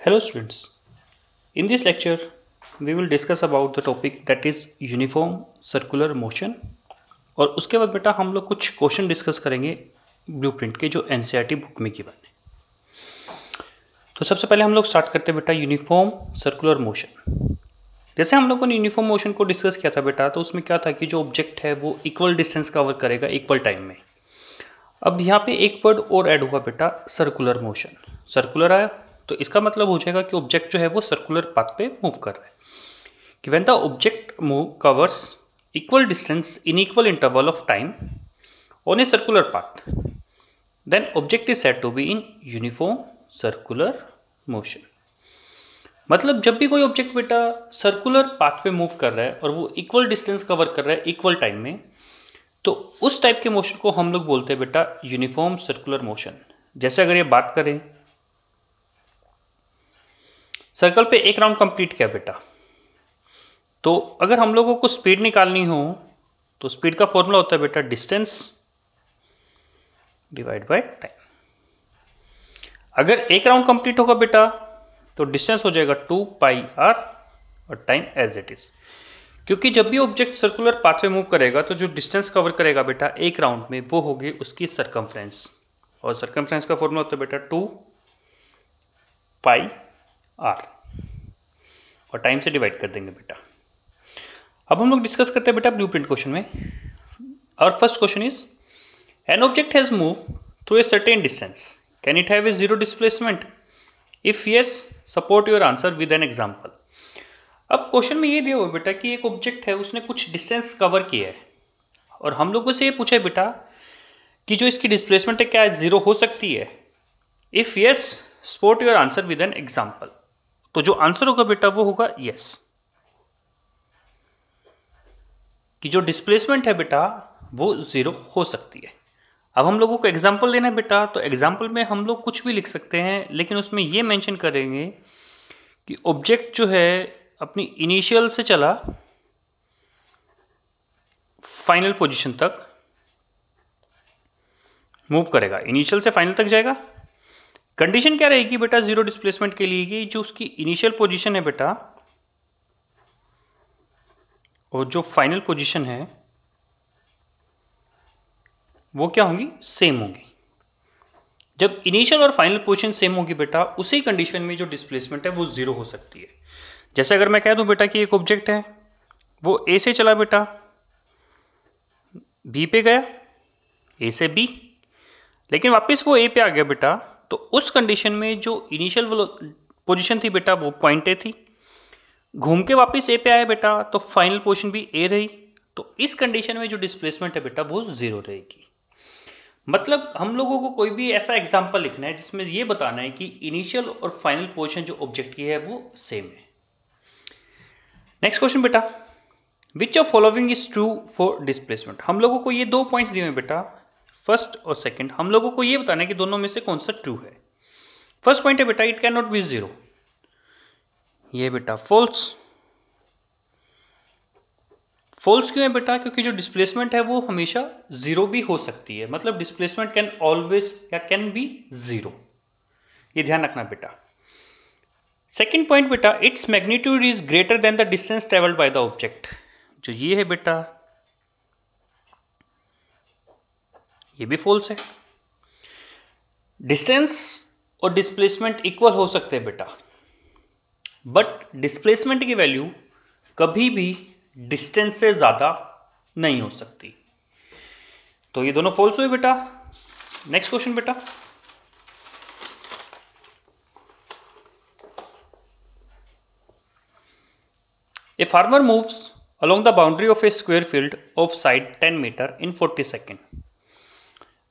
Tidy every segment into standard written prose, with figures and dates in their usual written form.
Hello students, in this lecture we will discuss about the topic that is uniform circular motion. और उसके बाद बेटा हम लोग कुछ क्वेश्चन डिस्कस करेंगे ब्लूप्रिंट के जो एनसीईआरटी बुक में गिवन है। तो सबसे पहले हम लोग स्टार्ट करते हैं बेटा यूनिफॉर्म सर्कुलर मोशन। जैसे हम लोगों ने यूनिफॉर्म मोशन को डिस्कस किया था बेटा, तो उसमें क्या था कि जो ऑब्जेक्ट है वो इक्वल डिस्टेंस कवर करेगा इक्वल टाइम में। अब यहाँ पे एक वर्ड और ऐड हुआ बेटा, सर्कुलर मोशन। सर्कुलर आया तो इसका मतलब हो जाएगा कि ऑब्जेक्ट जो है वो सर्कुलर पाथ पे मूव कर रहा है। कि when the object move covers equal distance in equal interval of time on a circular path, then object is said to be in uniform circular motion. मतलब जब भी कोई ऑब्जेक्ट बेटा सर्कुलर पाथ पे मूव कर रहा है और वो इक्वल डिस्टेंस कवर कर रहा है इक्वल टाइम में, तो उस टाइप के मोशन को हम लोग बोलते हैं बेटा यूनिफॉर्म सर्कुलर मोशन। जैसे अगर ये बात करें, सर्कल पे एक राउंड कंप्लीट किया बेटा, तो अगर हम लोगों को स्पीड निकालनी हो तो स्पीड का फॉर्मूला होता है बेटा डिस्टेंस डिवाइड बाय टाइम। अगर एक राउंड कंप्लीट होगा बेटा तो डिस्टेंस हो जाएगा 2πr और टाइम एज इट इज। क्योंकि जब भी ऑब्जेक्ट सर्कुलर पाथ में मूव करेगा तो जो डिस्टेंस कवर करेगा बेटा एक राउंड में वो होगी उसकी सरकमफ्रेंस, और सरकमफ्रेंस का फॉर्मूला होता है बेटा 2πr और टाइम से डिवाइड कर देंगे बेटा। अब हम लोग डिस्कस करते हैं बेटा ब्लूप्रिंट क्वेश्चन में। और first question is an object has move through a certain distance, can it have a zero displacement? If yes, support your answer with an example. अब क्वेश्चन में ये दिया हुआ बेटा कि एक ऑब्जेक्ट है, उसने कुछ डिस्टेंस कवर किया है और हम लोगों से ये पूछा है बेटा कि जो इसकी डिस्प्लेसमेंट है क्या जीरो हो सकती है? If yes, support your answer with an example. तो जो आंसर होगा बेटा वो होगा यस, कि जो डिस्प्लेसमेंट है बेटा वो जीरो हो सकती है। अब हम लोगों को एग्जांपल देना है बेटा, तो एग्जांपल में हम लोग कुछ भी लिख सकते हैं, लेकिन उसमें ये मेंशन करेंगे कि ऑब्जेक्ट जो है अपनी इनिशियल से चला फाइनल पोजीशन तक मूव करेगा, इनिशियल से फाइनल तक जाएगा। कंडीशन क्या रहेगी बेटा जीरो डिस्प्लेसमेंट के लिए कि जो उसकी इनिशियल पोजीशन है बेटा और जो फाइनल पोजीशन है वो क्या होंगी? सेम होंगी। जब इनिशियल और फाइनल पोजीशन सेम होगी बेटा, उसी कंडीशन में जो डिस्प्लेसमेंट है वो जीरो हो सकती है। जैसे अगर मैं कह दूं बेटा कि एक ऑब्जेक्ट है, वो ए से चला बेटा, बी पे गया, ए से बी, लेकिन वापस वो ए पे आ गया बेटा, तो उस कंडीशन में जो इनिशियल पोजीशन थी बेटा वो पॉइंट ए थी, घूम के वापस ए पे आया बेटा तो फाइनल पोजीशन भी ए रही, तो इस कंडीशन में जो डिस्प्लेसमेंट है बेटा वो जीरो रहेगी। मतलब हम लोगों को कोई भी ऐसा एग्जांपल लिखना है जिसमें ये बताना है कि इनिशियल और फाइनल पोजीशन जो ऑब्जेक्ट की है वो सेम है। नेक्स्ट क्वेश्चन बेटा, which of following is true for displacement? हम लोगों को ये दो पॉइंट्स दिए हैं बेटा, फर्स्ट और सेकंड। हम लोगों को ये बताना है कि दोनों में से कौन सा ट्रू है। फर्स्ट पॉइंट है बेटा it can not be zero, ये बेटा फॉल्स। फॉल्स क्यों है बेटा? क्योंकि जो डिस्प्लेसमेंट है वो हमेशा जीरो भी हो सकती है, मतलब डिस्प्लेसमेंट कैन ऑलवेज या कैन बी जीरो, ये ध्यान रखना बेटा। सेकेंड पॉइंट बेटा, its magnitude is greater than the distance travelled by the object. जो ये है बेटा ये भी फॉल्स है। डिस्टेंस और डिस्प्लेसमेंट इक्वल हो सकते हैं बेटा, बट डिस्प्लेसमेंट की वैल्यू कभी भी डिस्टेंस से ज्यादा नहीं हो सकती, तो ये दोनों फॉल्स हुए बेटा। नेक्स्ट क्वेश्चन बेटा, a farmer moves along the boundary of a square field of side 10 meter in 40 seconds.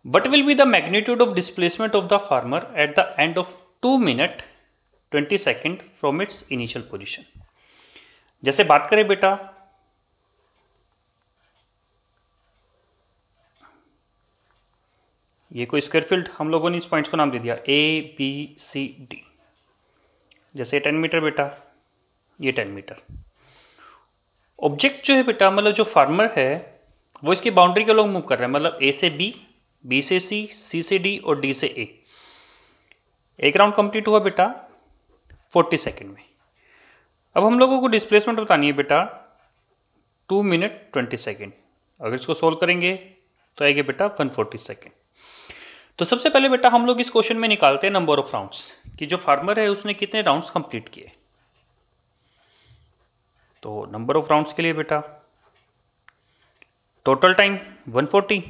What will be the magnitude of displacement of the farmer at the end of 2 minutes 20 seconds from its initial position? जैसे बात करें बेटा, ये कोई square field, हम लोगों ने इस पॉइंट्स को नाम दे दिया A B C D। जैसे 10 मीटर बेटा, ये 10 मीटर। ऑब्जेक्ट जो है बेटा, मतलब जो फार्मर है वो इसकी बाउंड्री के लोग मूव कर रहे हैं, मतलब ए से बी, बी से सी, सी से डी और डी से ए। एक राउंड कंप्लीट हुआ बेटा, 40 सेकेंड में। अब हम लोगों को डिस्प्लेसमेंट बतानी है बेटा 2 मिनट 20 सेकेंड। अगर इसको सोल्व करेंगे तो आएगा बेटा 140 सेकेंड। तो सबसे पहले बेटा हम लोग इस क्वेश्चन में निकालते हैं नंबर ऑफ राउंड्स कि जो फार्मर है उसने कितने राउंड्स कंप्लीट किए। तो नंबर ऑफ राउंड्स के लिए बेटा टोटल टाइम 140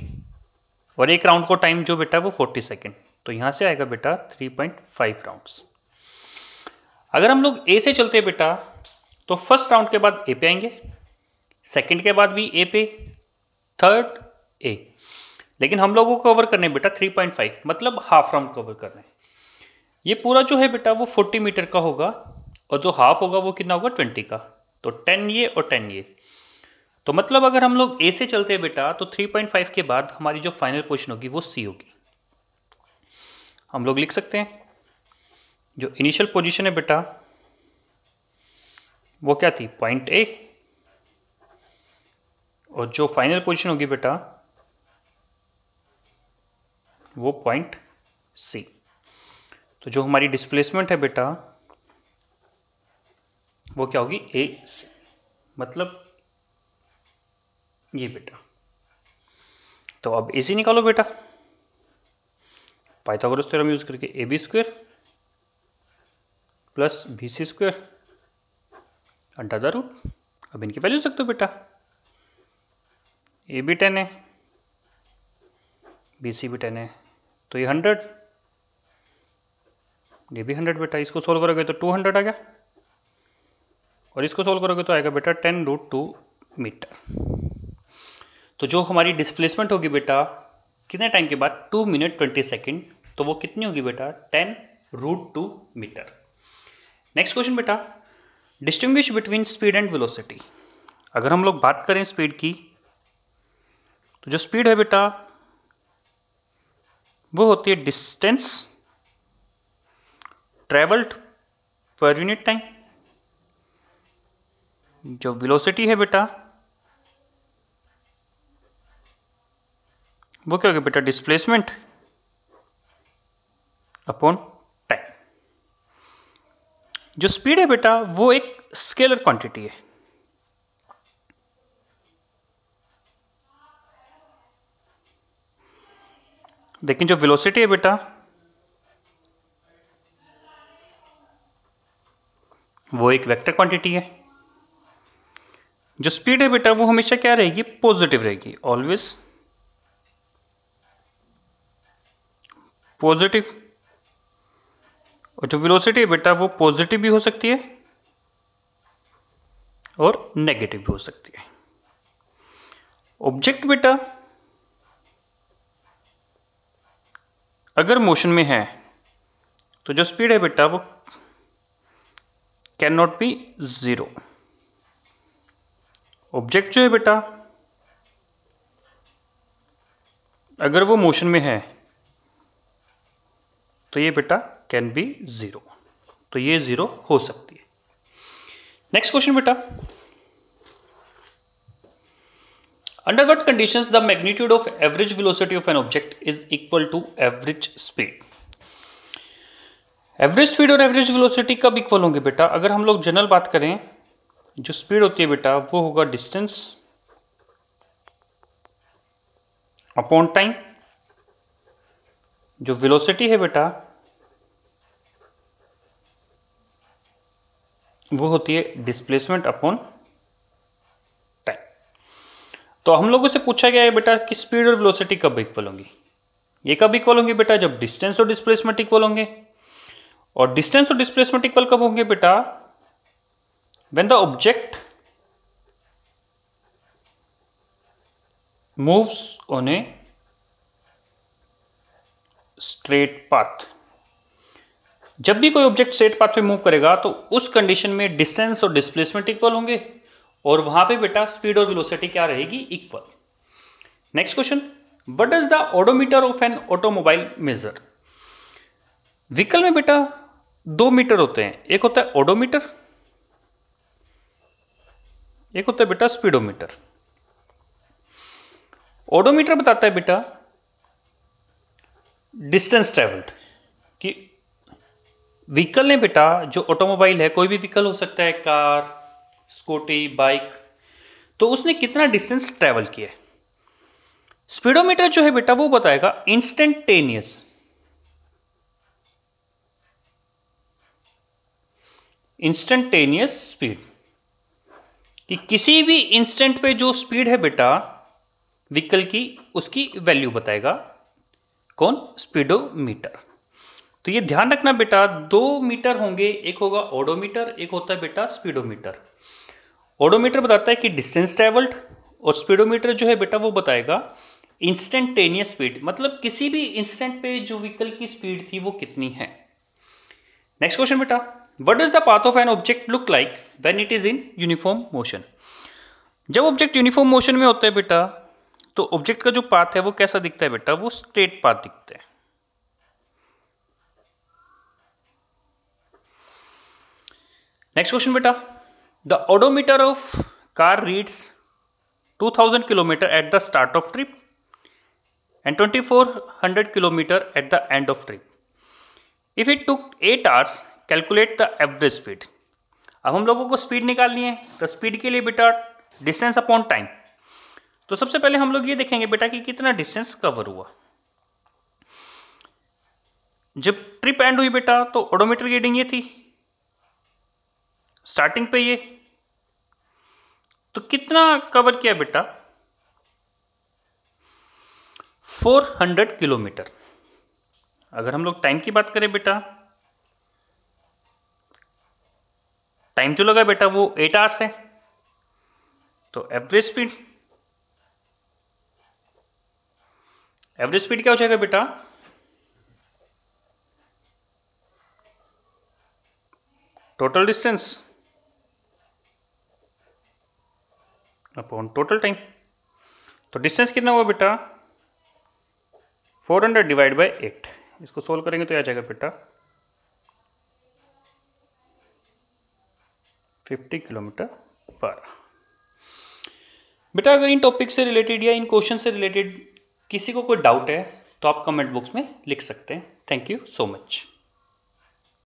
और एक राउंड को टाइम जो बेटा वो 40 सेकेंड, तो यहां से आएगा बेटा 3.5 राउंड्स। अगर हम लोग ए से चलते हैं बेटा तो फर्स्ट राउंड के बाद ए पे आएंगे, सेकंड के बाद भी ए पे, थर्ड ए, लेकिन हम लोगों को कवर करने बेटा 3.5 मतलब हाफ राउंड कवर करना है। ये पूरा जो है बेटा वो 40 मीटर का होगा और जो हाफ होगा वो कितना होगा 20 का, तो 10 ये और 10 ये। तो मतलब अगर हम लोग ए से चलते हैं बेटा तो 3.5 के बाद हमारी जो फाइनल पोजीशन होगी वो सी होगी। हम लोग लिख सकते हैं जो इनिशियल पोजीशन है बेटा वो क्या थी, पॉइंट ए, और जो फाइनल पोजीशन होगी बेटा वो पॉइंट सी। तो जो हमारी डिस्प्लेसमेंट है बेटा वो क्या होगी, ए सी, मतलब ये बेटा। तो अब ए सी निकालो बेटा पाइथागोरस थ्योरम यूज करके, a b square plus b c square under the root. अब इनकी वैल्यू सकते हो बेटा, ए भी 10 है, बी सी भी 10 है, तो ये 100, ये भी 100 बेटा। इसको सोल्व करोगे तो 200 आ गया और इसको सोल्व करोगे तो आएगा बेटा 10√2 मीटर। तो जो हमारी डिस्प्लेसमेंट होगी बेटा कितने टाइम के बाद, 2 मिनट 20 सेकेंड, तो वो कितनी होगी बेटा 10√2 मीटर। नेक्स्ट क्वेश्चन बेटा, distinguish between speed and velocity. अगर हम लोग बात करें स्पीड की तो जो स्पीड है बेटा वो होती है distance travelled per unit time. जो वेलोसिटी है बेटा वो क्या होगा बेटा, डिस्प्लेसमेंट अपॉन टाइम। जो स्पीड है बेटा वो एक स्केलर क्वांटिटी है, लेकिन जो वेलोसिटी है बेटा वो एक वेक्टर क्वांटिटी है। जो स्पीड है बेटा वो हमेशा क्या रहेगी, पॉजिटिव रहेगी, ऑलवेज पॉजिटिव। और जो वेलोसिटी है बेटा वो पॉजिटिव भी हो सकती है और नेगेटिव भी हो सकती है। ऑब्जेक्ट बेटा अगर मोशन में है तो जो स्पीड है बेटा वो can not be zero. Object जो है बेटा अगर वो मोशन में है तो ये बेटा कैन बी जीरो, तो ये जीरो हो सकती है। नेक्स्ट क्वेश्चन बेटा, under what conditions the magnitude of average velocity of an object is equal to average speed. Average speed और एवरेज वेलोसिटी कब इक्वल होंगे बेटा, अगर हम लोग जनरल बात करें जो स्पीड होती है बेटा वो होगा डिस्टेंस अपॉन टाइम। जो वेलोसिटी है बेटा वो होती है डिस्प्लेसमेंट अपॉन टाइम। तो हम लोगों से पूछा गया है बेटा कि स्पीड और वेलोसिटी कब इक्वल होंगी। ये कब इक्वल होंगी बेटा, जब डिस्टेंस और डिस्प्लेसमेंट इक्वल होंगे। और डिस्टेंस और डिस्प्लेसमेंट इक्वल कब होंगे बेटा, when the object moves on a straight path. जब भी कोई ऑब्जेक्ट स्ट्रेट पाथ पे मूव करेगा तो उस कंडीशन में डिस्टेंस और डिस्प्लेसमेंट इक्वल होंगे और वहां पे बेटा स्पीड और वेलोसिटी क्या रहेगी, equal. Next question, what does the odometer of an automobile measure. Vehicle में बेटा 2 मीटर होते हैं, एक होता है ओडोमीटर, एक होता है बेटा स्पीडोमीटर। ओडोमीटर बताता है बेटा डिस्टेंस ट्रेवल्ड कि व्हीकल ने बेटा, जो ऑटोमोबाइल है, कोई भी व्हीकल हो सकता है, कार, स्कूटी, बाइक, तो उसने कितना डिस्टेंस ट्रेवल किया है। स्पीडोमीटर जो है बेटा वो बताएगा इंस्टेंटेनियस स्पीड, कि किसी भी इंस्टेंट पे जो स्पीड है बेटा व्हीकल की, उसकी वैल्यू बताएगा कौन? स्पीडोमीटर। तो ये ध्यान रखना बेटा, दो मीटर होंगे, एक होगा ओडोमीटर, एक होता है बेटा स्पीडोमीटर। ओडोमीटर बताता है कि डिस्टेंस ट्रेवल्ड, और स्पीडोमीटर जो है बेटा वो बताएगा इंस्टेंटेनियस स्पीड, मतलब किसी भी इंस्टेंट पे जो व्हीकल की स्पीड थी वो कितनी है। नेक्स्ट क्वेश्चन बेटा, what does the path of an object look like when it is in uniform motion. जब ऑब्जेक्ट यूनिफॉर्म मोशन में होता है बेटा, तो ऑब्जेक्ट का जो पाथ है वो कैसा दिखता है बेटा? वो स्ट्रेट पाथ दिखता है। नेक्स्ट क्वेश्चन बेटा, the odometer of car reads 2000 kilometre at the start of trip and 2400 kilometer at the end of trip. If it took 8 hours, calculate the average speed. अब हम लोगों को स्पीड निकालनी है, तो स्पीड के लिए बेटा डिस्टेंस अपॉन टाइम। तो सबसे पहले हम लोग ये देखेंगे बेटा कि कितना डिस्टेंस कवर हुआ। जब ट्रिप एंड हुई बेटा, तो ओडोमीटर रीडिंग ये थी, स्टार्टिंग पे ये, तो कितना कवर किया बेटा? 400 किलोमीटर। अगर हम लोग टाइम की बात करें बेटा, टाइम जो लगा बेटा वो 8 आवर्स है, तो एवरेज स्पीड क्या हो जाएगा बेटा? Total distance upon total time. तो डिस्टेंस कितना हुआ बेटा? 400 डिवाइड बाय 8। इसको सोल्व करेंगे तो आ जाएगा बेटा 50 किलोमीटर पर। बेटा अगर इन टॉपिक से रिलेटेड या इन क्वेश्चन से रिलेटेड किसी को कोई डाउट है तो आप कमेंट बॉक्स में लिख सकते हैं। Thank you so much.